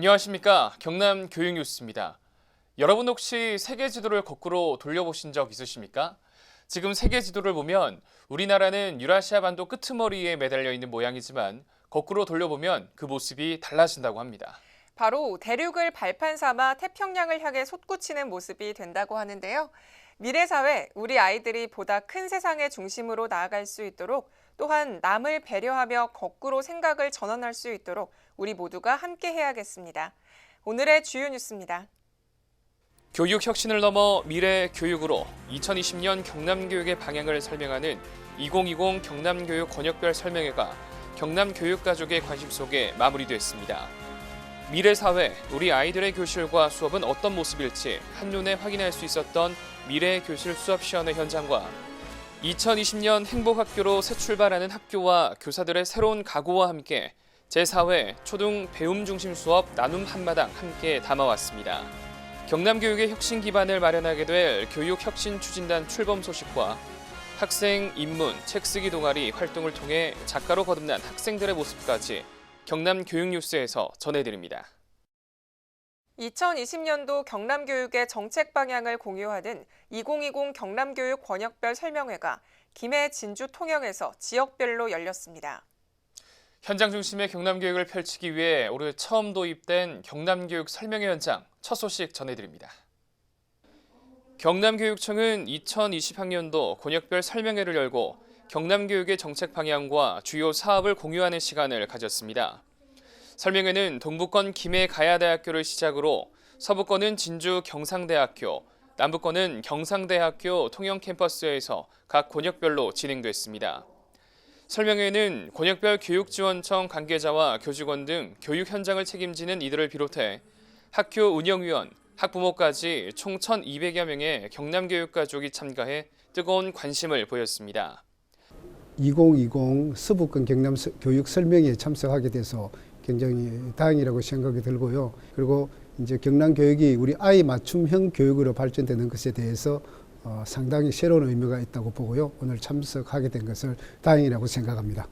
안녕하십니까. 경남 교육뉴스입니다. 여러분 혹시 세계 지도를 거꾸로 돌려보신 적 있으십니까? 지금 세계 지도를 보면 우리나라는 유라시아 반도 끄트머리에 매달려 있는 모양이지만 거꾸로 돌려보면 그 모습이 달라진다고 합니다. 바로 대륙을 발판 삼아 태평양을 향해 솟구치는 모습이 된다고 하는데요. 미래 사회, 우리 아이들이 보다 큰 세상의 중심으로 나아갈 수 있도록 또한 남을 배려하며 거꾸로 생각을 전환할 수 있도록 우리 모두가 함께 해야겠습니다. 오늘의 주요 뉴스입니다. 교육 혁신을 넘어 미래 교육으로 2020년 경남교육의 방향을 설명하는 2020 경남교육 권역별 설명회가 경남교육가족의 관심 속에 마무리됐습니다. 미래 사회, 우리 아이들의 교실과 수업은 어떤 모습일지 한눈에 확인할 수 있었던 미래 교실 수업 시연회 현장과 2020년 행복학교로 새 출발하는 학교와 교사들의 새로운 각오와 함께 제4회 초등 배움 중심 수업 나눔 한마당 함께 담아왔습니다. 경남교육의 혁신 기반을 마련하게 될 교육혁신 추진단 출범 소식과 학생 입문, 책쓰기 동아리 활동을 통해 작가로 거듭난 학생들의 모습까지 경남교육뉴스에서 전해드립니다. 2020년도 경남교육의 정책 방향을 공유하는 2020 경남교육 권역별 설명회가 김해 진주 통영에서 지역별로 열렸습니다. 현장 중심의 경남교육을 펼치기 위해 올해 처음 도입된 경남교육 설명회 현장 첫 소식 전해드립니다. 경남교육청은 2020학년도 권역별 설명회를 열고 경남교육의 정책 방향과 주요 사업을 공유하는 시간을 가졌습니다. 설명회는 동부권 김해 가야대학교를 시작으로 서부권은 진주 경상대학교, 남부권은 경상대학교 통영 캠퍼스에서 각 권역별로 진행됐습니다. 설명회는 권역별 교육지원청 관계자와 교직원 등 교육 현장을 책임지는 이들을 비롯해 학교 운영위원, 학부모까지 총 1,200여 명의 경남교육가족이 참가해 뜨거운 관심을 보였습니다. 2020 서부권 경남교육 설명회에 참석하게 돼서 굉장히 다행이라고 생각이 들고요. 그리고 이제 경남교육이 우리 아이 맞춤형 교육으로 발전되는 것에 대해서 상당히 새로운 의미가 있다고 보고요. 오늘 참석하게 된 것을 다행이라고 생각합니다.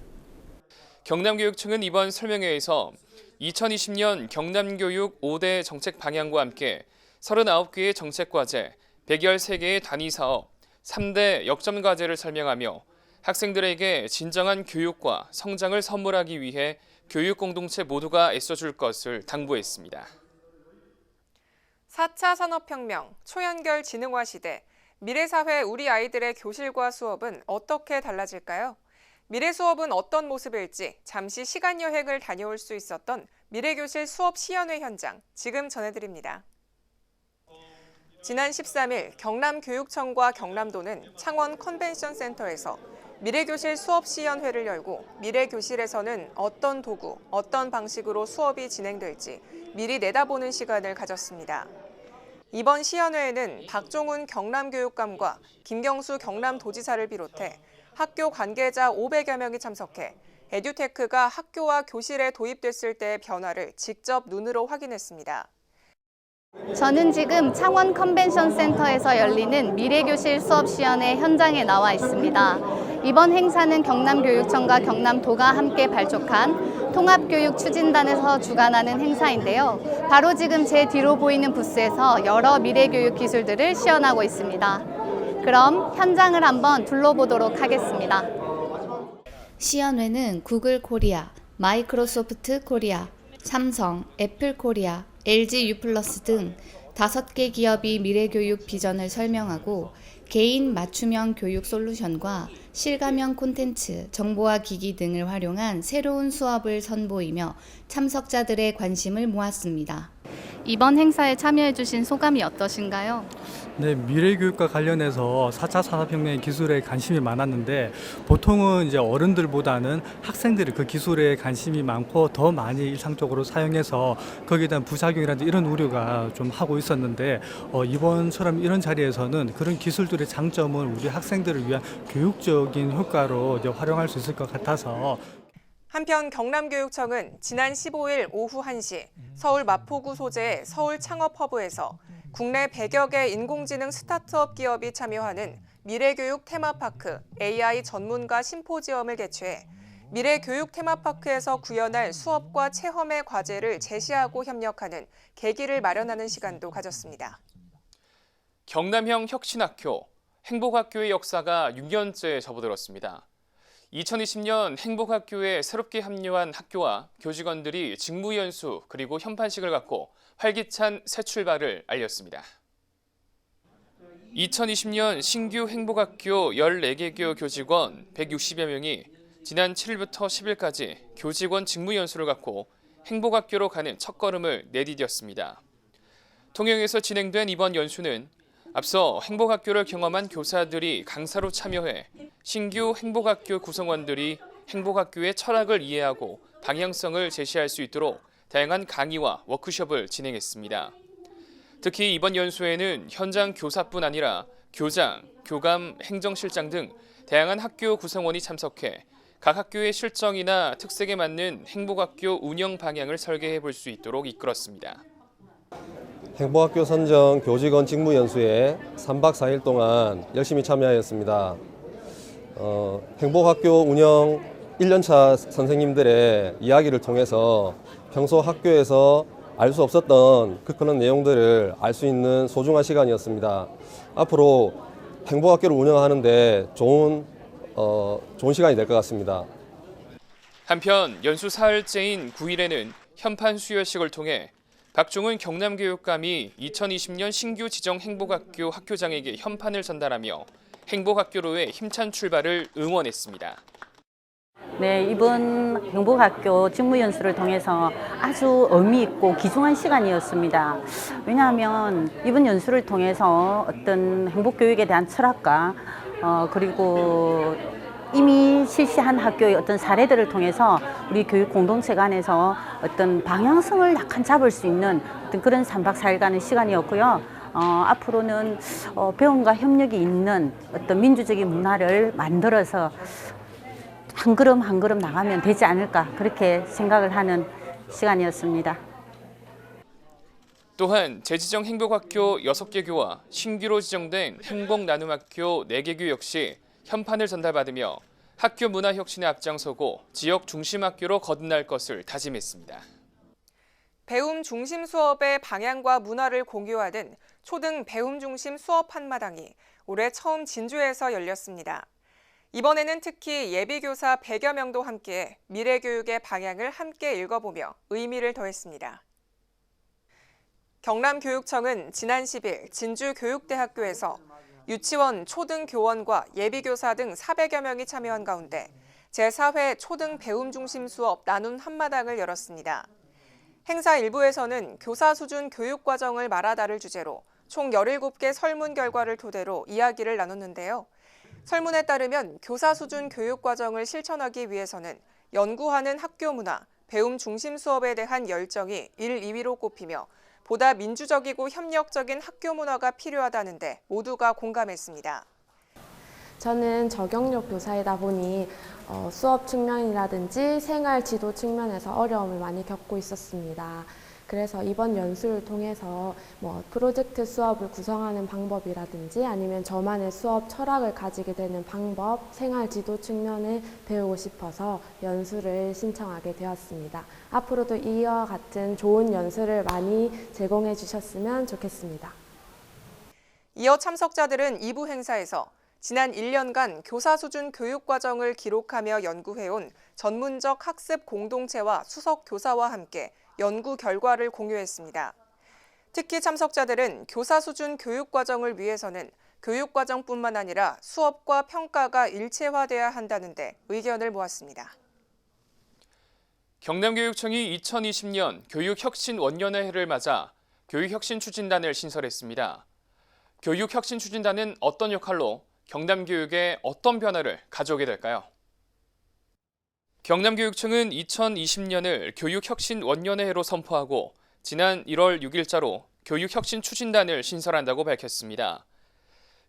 경남교육청은 이번 설명회에서 2020년 경남교육 5대 정책 방향과 함께 39개의 정책과제, 113개의 단위사업, 3대 역점과제를 설명하며 학생들에게 진정한 교육과 성장을 선물하기 위해 교육 공동체 모두가 애써줄 것을 당부했습니다. 4차 산업혁명, 초연결 지능화 시대, 미래사회 우리 아이들의 교실과 수업은 어떻게 달라질까요? 미래 수업은 어떤 모습일지 잠시 시간 여행을 다녀올 수 있었던 미래교실 수업 시연회 현장 지금 전해드립니다. 지난 13일 경남교육청과 경남도는 창원 컨벤션센터에서 미래교실 수업 시연회를 열고 미래교실에서는 어떤 도구, 어떤 방식으로 수업이 진행될지 미리 내다보는 시간을 가졌습니다. 이번 시연회에는 박종훈 경남교육감과 김경수 경남도지사를 비롯해 학교 관계자 500여 명이 참석해 에듀테크가 학교와 교실에 도입됐을 때의 변화를 직접 눈으로 확인했습니다. 저는 지금 창원 컨벤션 센터에서 열리는 미래교실 수업 시연회 현장에 나와 있습니다. 이번 행사는 경남교육청과 경남도가 함께 발족한 통합교육추진단에서 주관하는 행사인데요. 바로 지금 제 뒤로 보이는 부스에서 여러 미래교육 기술들을 시연하고 있습니다. 그럼 현장을 한번 둘러보도록 하겠습니다. 시연회는 구글 코리아, 마이크로소프트 코리아, 삼성, 애플 코리아, LG U+ 등 5개 기업이 미래교육 비전을 설명하고 개인 맞춤형 교육 솔루션과 실감형 콘텐츠, 정보화 기기 등을 활용한 새로운 수업을 선보이며 참석자들의 관심을 모았습니다. 이번 행사에 참여해주신 소감이 어떠신가요? 네, 미래교육과 관련해서 4차 산업혁명의 기술에 관심이 많았는데 보통은 이제 어른들보다는 학생들이 그 기술에 관심이 많고 더 많이 일상적으로 사용해서 거기에 대한 부작용이라든지 이런 우려가 좀 하고 있었는데 이번처럼 이런 자리에서는 그런 기술들의 장점을 우리 학생들을 위한 교육적인 효과로 이제 활용할 수 있을 것 같아서 한편 경남교육청은 지난 15일 오후 1시 서울 마포구 소재의 서울창업허브에서 국내 100여 개 인공지능 스타트업 기업이 참여하는 미래교육 테마파크 AI 전문가 심포지엄을 개최해 미래교육 테마파크에서 구현할 수업과 체험의 과제를 제시하고 협력하는 계기를 마련하는 시간도 가졌습니다. 경남형 혁신학교, 행복학교의 역사가 6년째 접어들었습니다. 2020년 행복학교에 새롭게 합류한 학교와 교직원들이 직무연수 그리고 현판식을 갖고 활기찬 새 출발을 알렸습니다. 2020년 신규 행복학교 14개 교직원 160여 명이 지난 7일부터 10일까지 교직원 직무연수를 갖고 행복학교로 가는 첫걸음을 내디뎠습니다. 통영에서 진행된 이번 연수는 앞서 행복학교를 경험한 교사들이 강사로 참여해 신규 행복학교 구성원들이 행복학교의 철학을 이해하고 방향성을 제시할 수 있도록 다양한 강의와 워크숍을 진행했습니다. 특히 이번 연수에는 현장 교사뿐 아니라 교장, 교감, 행정실장 등 다양한 학교 구성원이 참석해 각 학교의 실정이나 특색에 맞는 행복학교 운영 방향을 설계해 볼 수 있도록 이끌었습니다. 행복학교 선정 교직원 직무연수에 3박 4일 동안 열심히 참여하였습니다. 행복학교 운영 1년차 선생님들의 이야기를 통해서 평소 학교에서 알 수 없었던 그런 내용들을 알 수 있는 소중한 시간이었습니다. 앞으로 행복학교를 운영하는데 좋은 시간이 될 것 같습니다. 한편 연수 사흘째인 9일에는 현판 수여식을 통해 박종훈 경남교육감이 2020년 신규 지정 행복학교 학교장에게 현판을 전달하며 행복학교로의 힘찬 출발을 응원했습니다. 네, 이번 행복학교 직무연수를 통해서 아주 의미 있고 귀중한 시간이었습니다. 왜냐하면 이번 연수를 통해서 어떤 행복교육에 대한 철학과 그리고 이미 실시한 학교의 어떤 사례들을 통해서 우리 교육 공동체 간에서 어떤 방향성을 약간 잡을 수 있는 어떤 그런 3박 4일간의 시간이었고요. 앞으로는 배움과 협력이 있는 어떤 민주적인 문화를 만들어서 한 걸음 한 걸음 나가면 되지 않을까 그렇게 생각을 하는 시간이었습니다. 또한 재지정 행복학교 6개 교와 신규로 지정된 행복나눔학교 4개 교 역시 현판을 전달받으며 학교 문화 혁신에 앞장서고 지역 중심 학교로 거듭날 것을 다짐했습니다. 배움 중심 수업의 방향과 문화를 공유하는 초등 배움 중심 수업 한마당이 올해 처음 진주에서 열렸습니다. 이번에는 특히 예비교사 100여 명도 함께 미래교육의 방향을 함께 읽어보며 의미를 더했습니다. 경남교육청은 지난 10일 진주교육대학교에서 유치원, 초등교원과 예비교사 등 400여 명이 참여한 가운데 제4회 초등 배움 중심 수업 나눔 한마당을 열었습니다. 행사 일부에서는 교사 수준 교육 과정을 말하다를 주제로 총 17개 설문 결과를 토대로 이야기를 나눴는데요. 설문에 따르면 교사 수준 교육 과정을 실천하기 위해서는 연구하는 학교 문화, 배움 중심 수업에 대한 열정이 1, 2위로 꼽히며 보다 민주적이고 협력적인 학교 문화가 필요하다는데 모두가 공감했습니다. 저는 적용력 교사이다 보니 수업 측면이라든지 생활 지도 측면에서 어려움을 많이 겪고 있었습니다. 그래서 이번 연수를 통해서 프로젝트 수업을 구성하는 방법이라든지 아니면 저만의 수업 철학을 가지게 되는 방법, 생활 지도 측면을 배우고 싶어서 연수를 신청하게 되었습니다. 앞으로도 이와 같은 좋은 연수를 많이 제공해 주셨으면 좋겠습니다. 이어 참석자들은 2부 행사에서 지난 1년간 교사 수준 교육 과정을 기록하며 연구해온 전문적 학습 공동체와 수석 교사와 함께 연구 결과를 공유했습니다. 특히 참석자들은 교사 수준 교육 과정을 위해서는 교육 과정뿐만 아니라 수업과 평가가 일체화돼야 한다는데 의견을 모았습니다. 경남교육청이 2020년 교육혁신원년회를 맞아 교육혁신추진단을 신설했습니다. 교육혁신추진단은 어떤 역할로 경남교육에 어떤 변화를 가져오게 될까요? 경남교육청은 2020년을 교육혁신원년회로 선포하고 지난 1월 6일자로 교육혁신추진단을 신설한다고 밝혔습니다.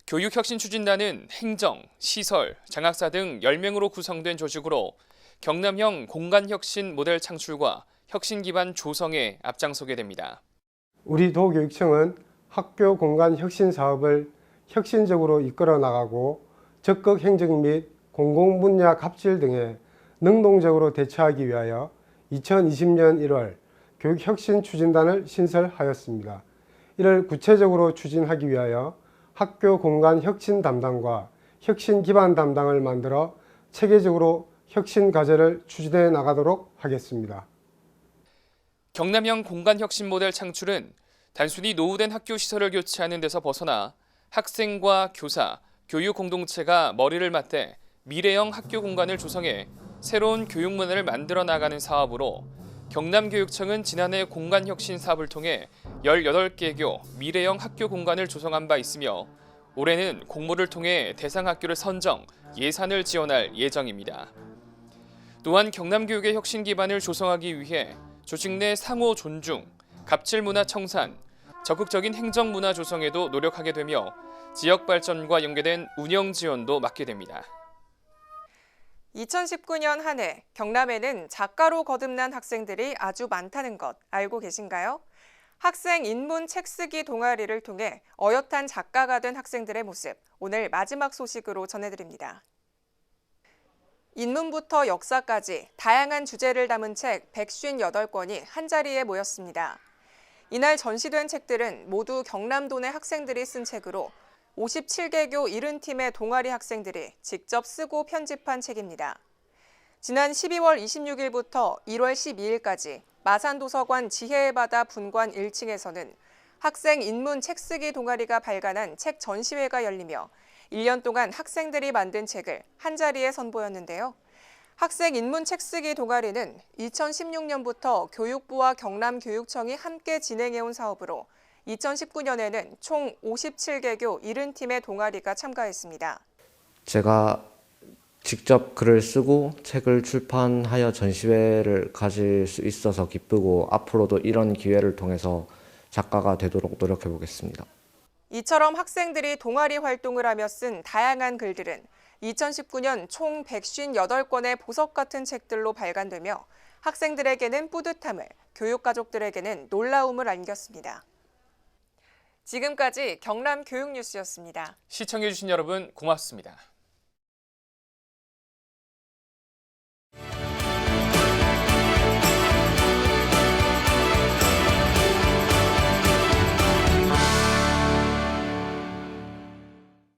교육혁신추진단은 행정, 시설, 장학사 등 10명으로 구성된 조직으로 경남형 공간혁신 모델 창출과 혁신 기반 조성에 앞장서게 됩니다. 우리 도교육청은 학교 공간 혁신 사업을 혁신적으로 이끌어 나가고 적극 행정 및 공공 분야 갑질 등에 능동적으로 대처하기 위하여 2020년 1월 교육혁신추진단을 신설하였습니다. 이를 구체적으로 추진하기 위하여 학교 공간 혁신 담당과 혁신 기반 담당을 만들어 체계적으로 혁신 과제를 추진해 나가도록 하겠습니다. 경남형 공간 혁신 모델 창출은 단순히 노후된 학교 시설을 교체하는 데서 벗어나 학생과 교사, 교육 공동체가 머리를 맞대 미래형 학교 공간을 조성해 새로운 교육 문화를 만들어 나가는 사업으로 경남교육청은 지난해 공간 혁신 사업을 통해 18개교 미래형 학교 공간을 조성한 바 있으며 올해는 공모를 통해 대상 학교를 선정, 예산을 지원할 예정입니다. 또한 경남교육의 혁신 기반을 조성하기 위해 조직 내 상호 존중, 갑질 문화 청산, 적극적인 행정 문화 조성에도 노력하게 되며 지역 발전과 연계된 운영 지원도 맡게 됩니다. 2019년 한 해 경남에는 작가로 거듭난 학생들이 아주 많다는 것 알고 계신가요? 학생 인문 책쓰기 동아리를 통해 어엿한 작가가 된 학생들의 모습, 오늘 마지막 소식으로 전해드립니다. 인문부터 역사까지 다양한 주제를 담은 책 158권이 한자리에 모였습니다. 이날 전시된 책들은 모두 경남도 내 학생들이 쓴 책으로 57개교 70팀의 동아리 학생들이 직접 쓰고 편집한 책입니다. 지난 12월 26일부터 1월 12일까지 마산도서관 지혜의 바다 분관 1층에서는 학생 인문 책쓰기 동아리가 발간한 책 전시회가 열리며 1년 동안 학생들이 만든 책을 한자리에 선보였는데요. 학생 인문 책쓰기 동아리는 2016년부터 교육부와 경남교육청이 함께 진행해온 사업으로 2019년에는 총 57개교 70팀의 동아리가 참가했습니다. 제가 직접 글을 쓰고 책을 출판하여 전시회를 가질 수 있어서 기쁘고 앞으로도 이런 기회를 통해서 작가가 되도록 노력해 보겠습니다. 이처럼 학생들이 동아리 활동을 하며 쓴 다양한 글들은 2019년 총 158권의 보석 같은 책들로 발간되며 학생들에게는 뿌듯함을, 교육가족들에게는 놀라움을 안겼습니다. 지금까지 경남교육뉴스였습니다. 시청해주신 여러분 고맙습니다.